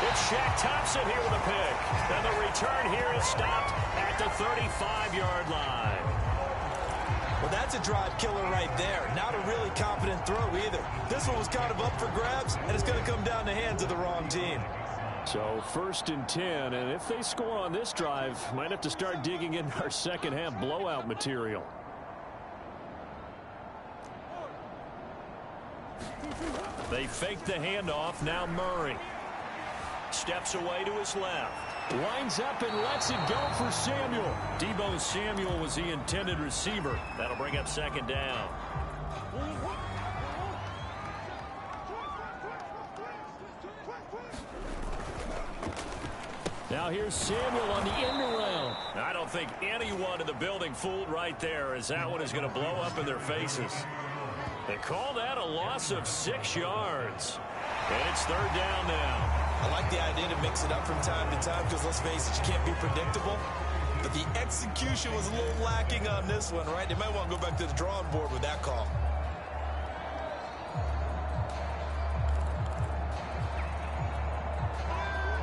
[SPEAKER 2] It's Shaq Thompson here with a pick. And the return here is stopped at the 35-yard line.
[SPEAKER 3] Well, that's a drive killer right there. Not a really confident throw either. This one was kind of up for grabs, and it's going to come down the hands of the wrong team.
[SPEAKER 5] So 1st and 10, and if they score on this drive, might have to start digging in our second half blowout material.
[SPEAKER 2] They fake the handoff. Now Murray steps away to his left.
[SPEAKER 5] Lines up and lets it go for Samuel.
[SPEAKER 2] Deebo Samuel was the intended receiver. That'll bring up second down.
[SPEAKER 5] Now here's Samuel on the end around.
[SPEAKER 2] I don't think anyone in the building fooled right there, as that one is going to blow up in their faces. They call that a loss of 6 yards. And it's 3rd down now.
[SPEAKER 3] I like the idea to mix it up from time to time because, let's face it, you can't be predictable. But the execution was a little lacking on this one, right? They might want to go back to the drawing board with that call.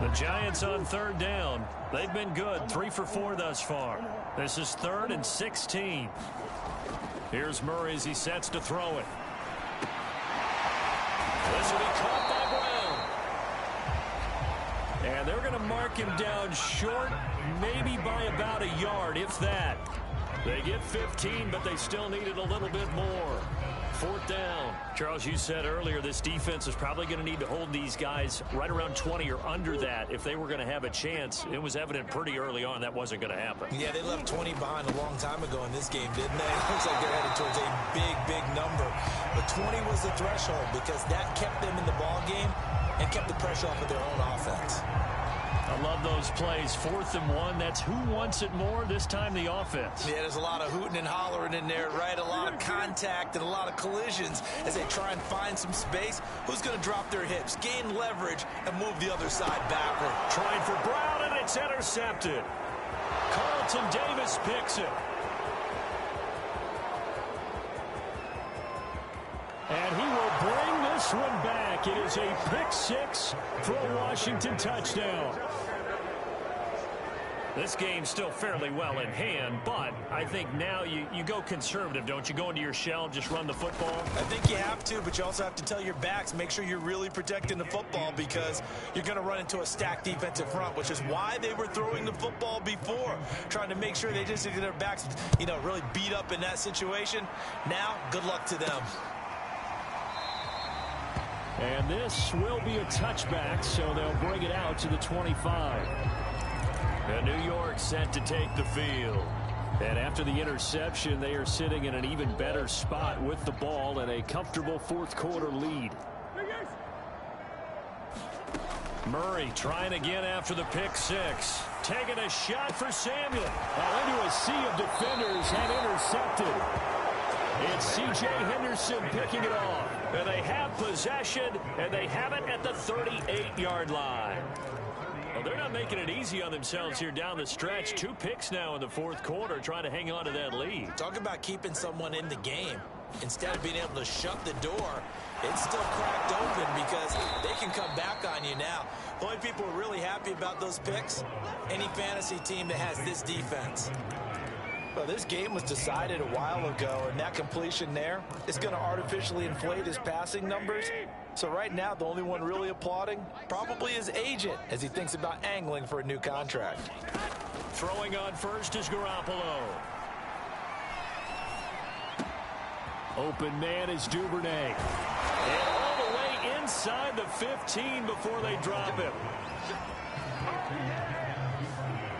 [SPEAKER 2] The Giants on 3rd down. They've been good, 3 for 4 thus far. This is 3rd and 16. Here's Murray as he sets to throw it. This will be caught by Brown. And they're going to mark him down short, maybe by about a yard, if that. They get 15, but they still needed a little bit more. 4th down. Charles, you said earlier this defense is probably going to need to hold these guys right around 20 or under that if they were going to have a chance. It was evident pretty early on that wasn't going to happen.
[SPEAKER 3] Yeah, they left 20 behind a long time ago in this game, didn't they? It looks like they're headed towards a big, big number. But 20 was the threshold because that kept them in the ball game and kept the pressure off of their own offense.
[SPEAKER 2] I love those plays. 4th and 1. That's who wants it more, this time the offense.
[SPEAKER 3] Yeah, there's a lot of hooting and hollering in there, right? A lot of contact and a lot of collisions as they try and find some space. Who's going to drop their hips, gain leverage, and move the other side backward?
[SPEAKER 2] Trying for Brown, and it's intercepted. Carlton Davis picks it.
[SPEAKER 5] And he will bring this one back. It is a pick 6 for a Washington touchdown.
[SPEAKER 2] This game's still fairly well in hand, but I think now you go conservative, don't you? Go into your shell, just run the football.
[SPEAKER 3] I think you have to, but you also have to tell your backs, make sure you're really protecting the football because you're going to run into a stacked defensive front, which is why they were throwing the football before, trying to make sure they just get their backs, really beat up in that situation. Now, good luck to them.
[SPEAKER 5] And this will be a touchback, so they'll bring it out to the 25.
[SPEAKER 2] And New York set to take the field.
[SPEAKER 5] And after the interception, they are sitting in an even better spot with the ball and a comfortable 4th quarter lead.
[SPEAKER 2] Murray trying again after the pick 6. Taking a shot for Samuel.
[SPEAKER 5] Into a sea of defenders and intercepted. It's C.J. Henderson picking it off.
[SPEAKER 2] And they have possession, and they have it at the 38-yard line. Well, they're not making it easy on themselves here down the stretch. 2 picks now in the 4th quarter trying to hang on to that lead.
[SPEAKER 3] Talk about keeping someone in the game. Instead of being able to shut the door, it's still cracked open because they can come back on you now. The only people who are really happy about those picks, any fantasy team that has this defense. Well, this game was decided a while ago, and that completion there is going to artificially inflate his passing numbers. So right now, the only one really applauding probably his agent as he thinks about angling for a new contract.
[SPEAKER 2] Throwing on first is Garoppolo. Open man is Duvernay. And all the way inside the 15 before they drop him.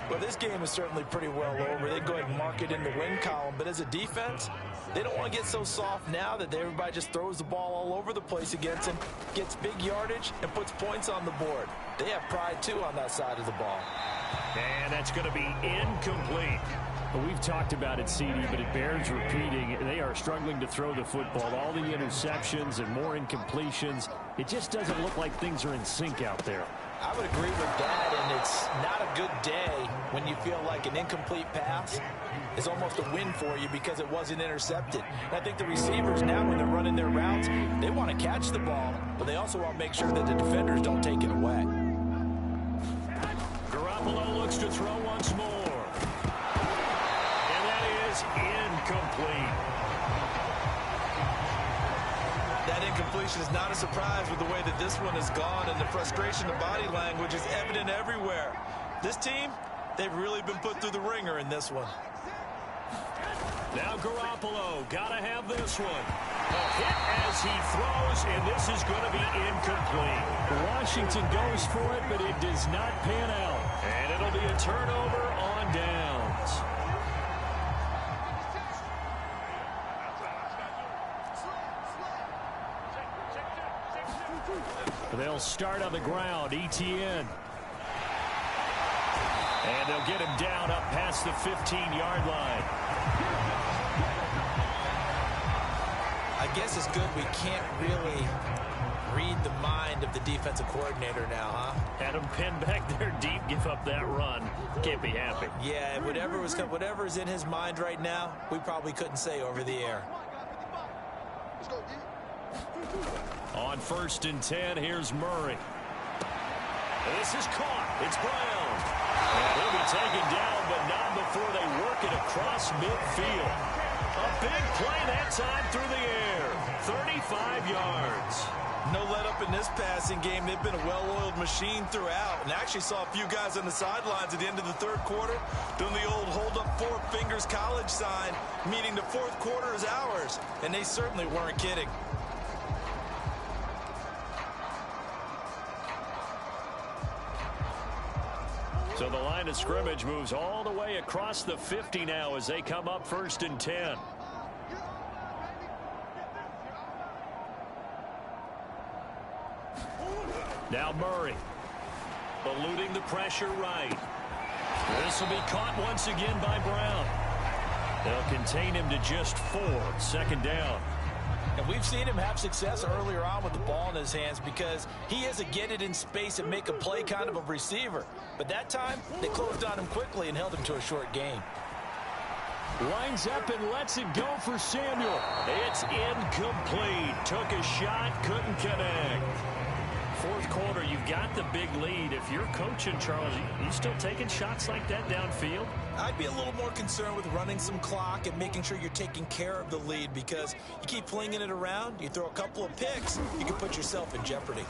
[SPEAKER 3] Well, this game is certainly pretty well over. They go ahead and mark it in the win column. But as a defense, they don't want to get so soft now that everybody just throws the ball all over the place against them, gets big yardage, and puts points on the board. They have pride, too, on that side of the ball.
[SPEAKER 2] And that's going to be incomplete.
[SPEAKER 5] Well, we've talked about it, CD, but it bears repeating. They are struggling to throw the football. All the interceptions and more incompletions. It just doesn't look like things are in sync out there.
[SPEAKER 3] I would agree with that, and it's not a good day when you feel like an incomplete pass is almost a win for you because it wasn't intercepted. And I think the receivers now, when they're running their routes, they want to catch the ball, but they also want to make sure that the defenders don't take it away.
[SPEAKER 2] Garoppolo looks to throw once more. And that is incomplete.
[SPEAKER 3] That incompletion is not a surprise with the way that this one has gone, and the frustration of body language is evident everywhere. This team, they've really been put through the ringer in this one.
[SPEAKER 2] Now Garoppolo, gotta have this one. A hit as he throws, and this is going to be incomplete.
[SPEAKER 5] Washington goes for it, but it does not pan out.
[SPEAKER 2] And it'll be a turnover on downs.
[SPEAKER 5] They'll start on the ground. ETN.
[SPEAKER 2] And they'll get him down up past the 15-yard line.
[SPEAKER 3] I guess it's good we can't really read the mind of the defensive coordinator now, huh?
[SPEAKER 2] Had him pinned back there deep, give up that run. Can't be happy.
[SPEAKER 3] Yeah, whatever is in his mind right now, we probably couldn't say over the air.
[SPEAKER 2] On 1st and 10, here's Murray. This is caught. It's Brown. And he'll be taken down, but not before they work it across midfield. A big play that time through the air. 35 yards.
[SPEAKER 3] No let up in this passing game. They've been a well-oiled machine throughout. And actually saw a few guys on the sidelines at the end of the third quarter doing the old hold up 4 fingers college sign, meaning the fourth quarter is ours. And they certainly weren't kidding.
[SPEAKER 2] So the line of scrimmage moves all the way across the 50 now as they come up 1st and 10. Now Murray, eluding the pressure right. This will be caught once again by Brown. They'll contain him to just 4, 2nd down.
[SPEAKER 3] And we've seen him have success earlier on with the ball in his hands because he is a get it in space and make a play kind of a receiver. But that time, they closed on him quickly and held him to a short gain.
[SPEAKER 2] Lines up and lets it go for Samuel. It's incomplete. Took a shot, couldn't connect. 4th quarter, you've got the big lead. If you're coaching, Charles, you still taking shots like that downfield?
[SPEAKER 3] I'd be a little more concerned with running some clock and making sure you're taking care of the lead because you keep flinging it around, you throw a couple of picks, you can put yourself in jeopardy.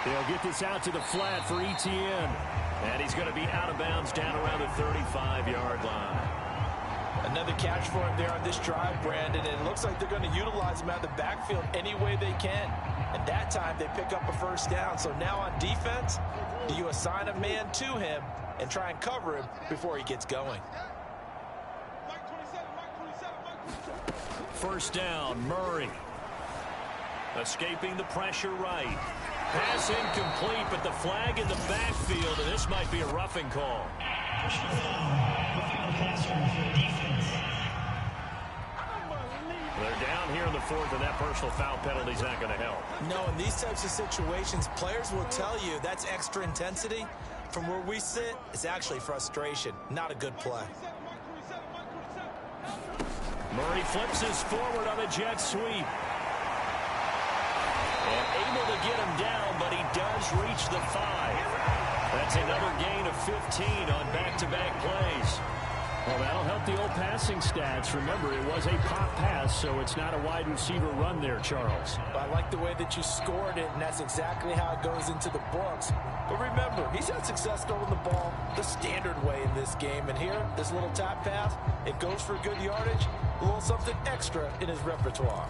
[SPEAKER 2] They'll get this out to the flat for ETN. And he's going to be out of bounds down around the 35-yard line.
[SPEAKER 3] Another catch for him there on this drive, Brandon, and it looks like they're going to utilize him out of the backfield any way they can. And that time they pick up a 1st down. So now on defense, do you assign a man to him and try and cover him before he gets going?
[SPEAKER 2] 1st down, Murray. Escaping the pressure right. Pass incomplete, but the flag in the backfield, and this might be a roughing call. They're down here in the 4th, and that personal foul penalty is not going to help.
[SPEAKER 3] No, in these types of situations, players will tell you that's extra intensity. From where we sit, it's actually frustration, not a good play.
[SPEAKER 2] flips this forward on a jet sweep. And able to get him down, but he does reach the 5. That's another gain of 15 on back-to-back plays. Well, that'll help the old passing stats. Remember, it was a pop pass, so it's not a wide receiver run there, Charles.
[SPEAKER 3] I like the way that you scored it, and that's exactly how it goes into the books. But remember, he's had success throwing the ball the standard way in this game. And here, this little tap pass, it goes for good yardage, a little something extra in his repertoire.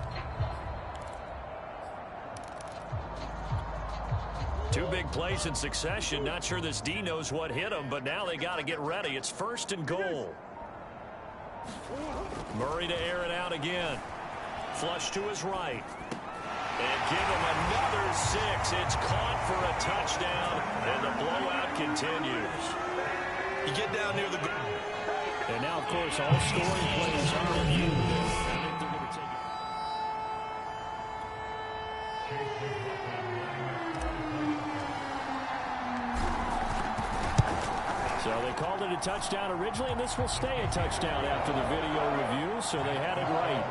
[SPEAKER 2] Two big plays in succession. Not sure this D knows what hit him, but now they got to get ready. It's 1st and goal. Murray to air it out again. Flush to his right. And give him another 6. It's caught for a touchdown, and the blowout continues.
[SPEAKER 3] You get down near the goal.
[SPEAKER 2] And now, of course, all scoring plays are reviewed. So they called it a touchdown originally, and this will stay a touchdown after the video review, so they had it right.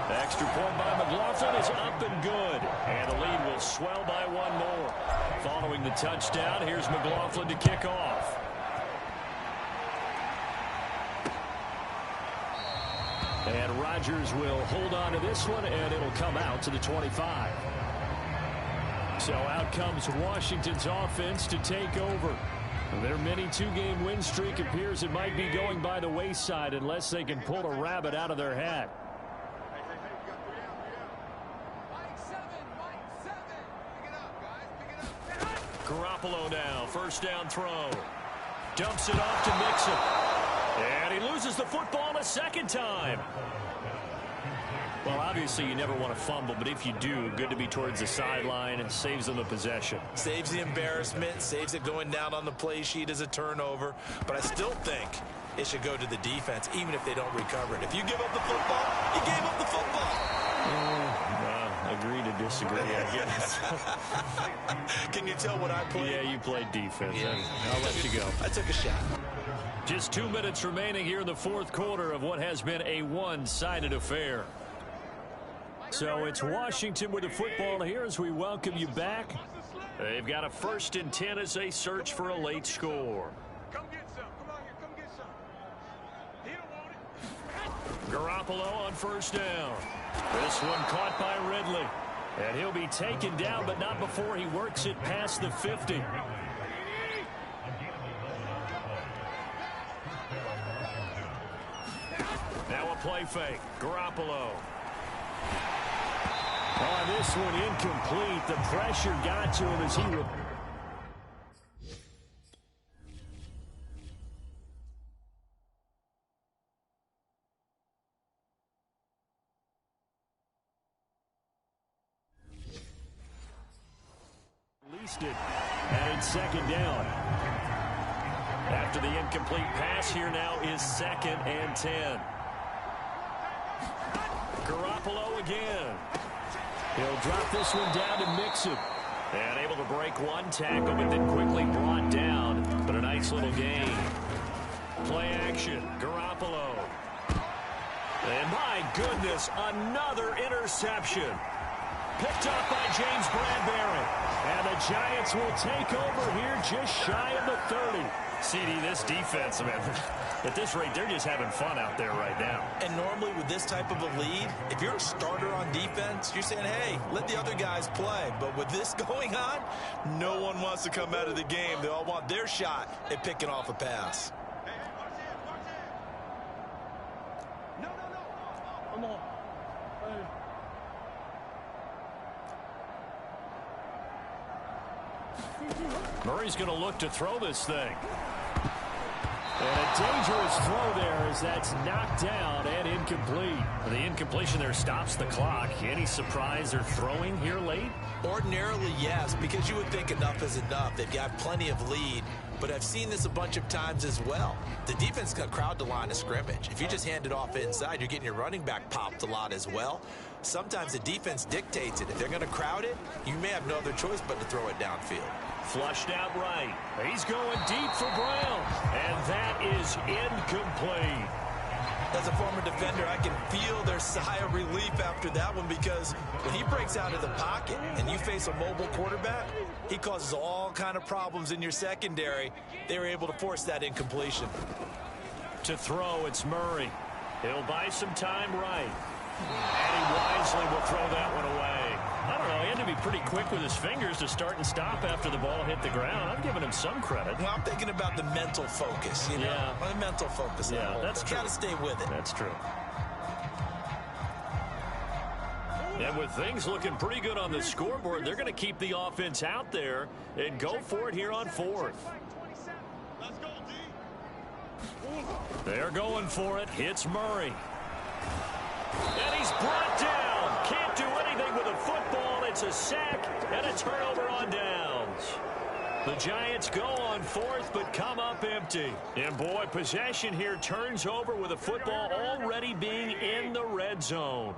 [SPEAKER 2] The extra point by McLaughlin is up and good, and the lead will swell by 1 more. Following the touchdown, here's McLaughlin to kick off. And Rodgers will hold on to this one, and it'll come out to the 25. So out comes Washington's offense to take over. Their mini 2-game win streak appears it might be going by the wayside unless they can pull a rabbit out of their hat. Garoppolo now, 1st down throw. Dumps it off to Mixon. And he loses the football a 2nd time. Well, obviously you never want to fumble, but if you do, good to be towards the sideline. It saves them the possession.
[SPEAKER 3] Saves the embarrassment, saves it going down on the play sheet as a turnover. But I still think it should go to the defense, even if they don't recover it. If you give up the football, you gave up the football.
[SPEAKER 2] Agree to disagree, I guess.
[SPEAKER 3] Can you tell what I played?
[SPEAKER 2] Yeah, you played defense.
[SPEAKER 3] Yeah.
[SPEAKER 2] I'll let you go.
[SPEAKER 3] I took a shot.
[SPEAKER 2] Just 2 minutes remaining here in the 4th quarter of what has been a one-sided affair. So it's Washington with the football here as we welcome you back. They've got a 1st and 10 as they search for a late score.
[SPEAKER 6] Come get some. Come on here. Come get some. He don't want it.
[SPEAKER 2] Garoppolo on 1st down. This one caught by Ridley. And he'll be taken down, but not before he works it past the 50. Now a play fake. Garoppolo. Oh, this one incomplete. The pressure got to him as he would. Released it. And it's 2nd down. After the incomplete pass, here now is 2nd and 10. Garoppolo again. He'll drop this one down to Mixon. And able to break one tackle, but then quickly brought down. But a nice little gain. Play action. Garoppolo. And my goodness, another interception. Picked up by James Bradbury. And the Giants will take over here just shy of the 30. CD, this defense, man, at this rate, they're just having fun out there right now.
[SPEAKER 3] And normally with this type of a lead, if you're a starter on defense, you're saying, hey, let the other guys play. But with this going on, no one wants to come out of the game. They all want their shot at picking off a pass.
[SPEAKER 6] Hey, watch it. Watch it. No. Come on.
[SPEAKER 2] Murray's going to look to throw this thing. And a dangerous throw there as that's knocked down and incomplete. The incompletion there stops the clock. Any surprise they're throwing here late?
[SPEAKER 3] Ordinarily, yes, because you would think enough is enough. They've got plenty of lead, but I've seen this a bunch of times as well. The defense can crowd the line of scrimmage. If you just hand it off inside, you're getting your running back popped a lot as well. Sometimes the defense dictates it. If they're going to crowd it, you may have no other choice but to throw it downfield.
[SPEAKER 2] Flushed out right. He's going deep for Brown. And that is incomplete.
[SPEAKER 3] as a former defender, I can feel their sigh of relief after that one, because when he breaks out of the pocket and you face a mobile quarterback, he causes all kind of problems in your secondary. They were able to force that incompletion.
[SPEAKER 2] To throw, it's Murray. He'll buy some time right. And he wisely will throw that one away. I don't know, he had to be pretty quick with his fingers to start and stop after the ball hit the ground. I'm giving him some credit.
[SPEAKER 3] Well, I'm thinking about the mental focus, you know?
[SPEAKER 2] Yeah.
[SPEAKER 3] The mental focus.
[SPEAKER 2] Yeah, that's true.
[SPEAKER 3] Got to stay with it.
[SPEAKER 2] That's true. And with things looking pretty good on the scoreboard, they're going to keep the offense out there and go for it here on fourth.
[SPEAKER 6] Let's go, D.
[SPEAKER 2] They're going for it. Hits Murray. And he's brought down. Can't do anything with a football. It's a sack and a turnover on downs. The Giants go on fourth, but come up empty. And boy, possession here turns over with a football already being in the red zone.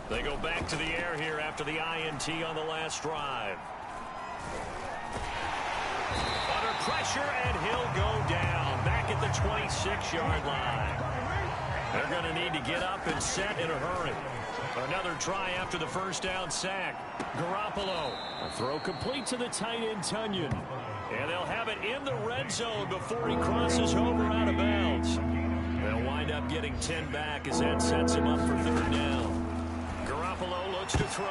[SPEAKER 2] They go back to the air here after the INT on the last drive. Under pressure, and he'll go down back at the 26-yard line. They're going to need to get up and set in a hurry. Another try after the first down sack. Garoppolo.
[SPEAKER 5] A throw complete to the tight end, Tunyon.
[SPEAKER 2] And they'll have it in the red zone before he crosses over out of bounds. They'll wind up getting 10 back as that sets him up for third down. Garoppolo looks to throw.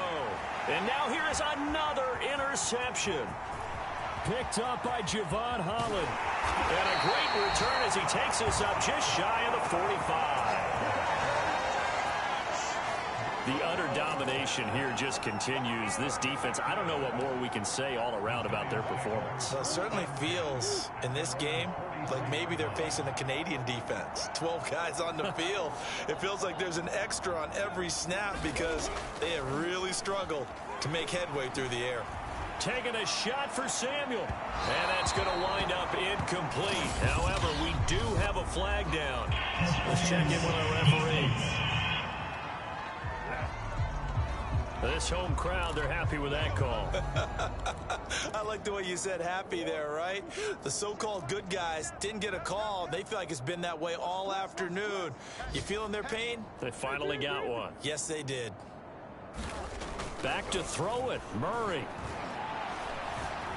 [SPEAKER 2] And now here is another interception.
[SPEAKER 5] Picked up by Javon Holland.
[SPEAKER 2] And a great return as he takes us up just shy of the 45. The utter domination here just continues. This defense, I don't know what more we can say all around about their performance.
[SPEAKER 3] Well, it certainly feels in this game like maybe they're facing a Canadian defense. 12 guys on the field. It feels like there's an extra on every snap because they have really struggled to make headway through the air.
[SPEAKER 2] Taking a shot for Samuel. And that's going to wind up incomplete. However, we do have a flag down. Let's check in with our referee. This home crowd, they're happy with that call.
[SPEAKER 3] I like the way you said happy there, right? The so-called good guys didn't get a call. They feel like it's been that way all afternoon. You feeling their pain?
[SPEAKER 2] They finally got one.
[SPEAKER 3] Yes, they did.
[SPEAKER 2] Back to throw it. Murray.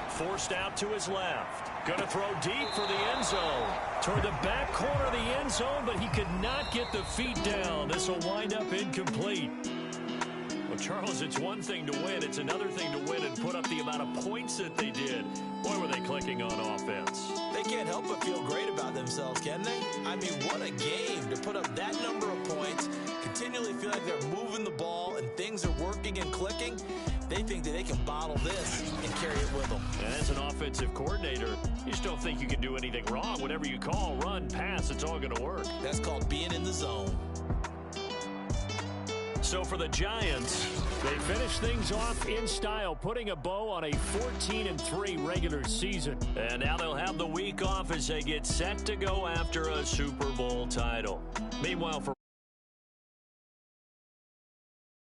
[SPEAKER 2] Forced out to his left. Going to throw deep for the end zone. Toward the back corner of the end zone, but he could not get the feet down. This will wind up incomplete. Well, Charles, it's one thing to win. It's another thing to win and put up the amount of points that they did. Boy, were they clicking on offense.
[SPEAKER 3] They can't help but feel great about themselves, can they? I mean, what a game to put up that number of points, continually feel like they're moving the ball and things are working and clicking. They think that they can bottle this and carry it with them.
[SPEAKER 2] And as an offensive coordinator, you just don't think you can do anything wrong. Whatever you call, run, pass, it's all going to work.
[SPEAKER 3] That's called being in the zone.
[SPEAKER 2] So for the Giants,
[SPEAKER 5] They finish things off in style, putting a bow on a 14-3 regular season.
[SPEAKER 2] and now they'll have the week off as they get set to go after a Super Bowl title. Meanwhile, for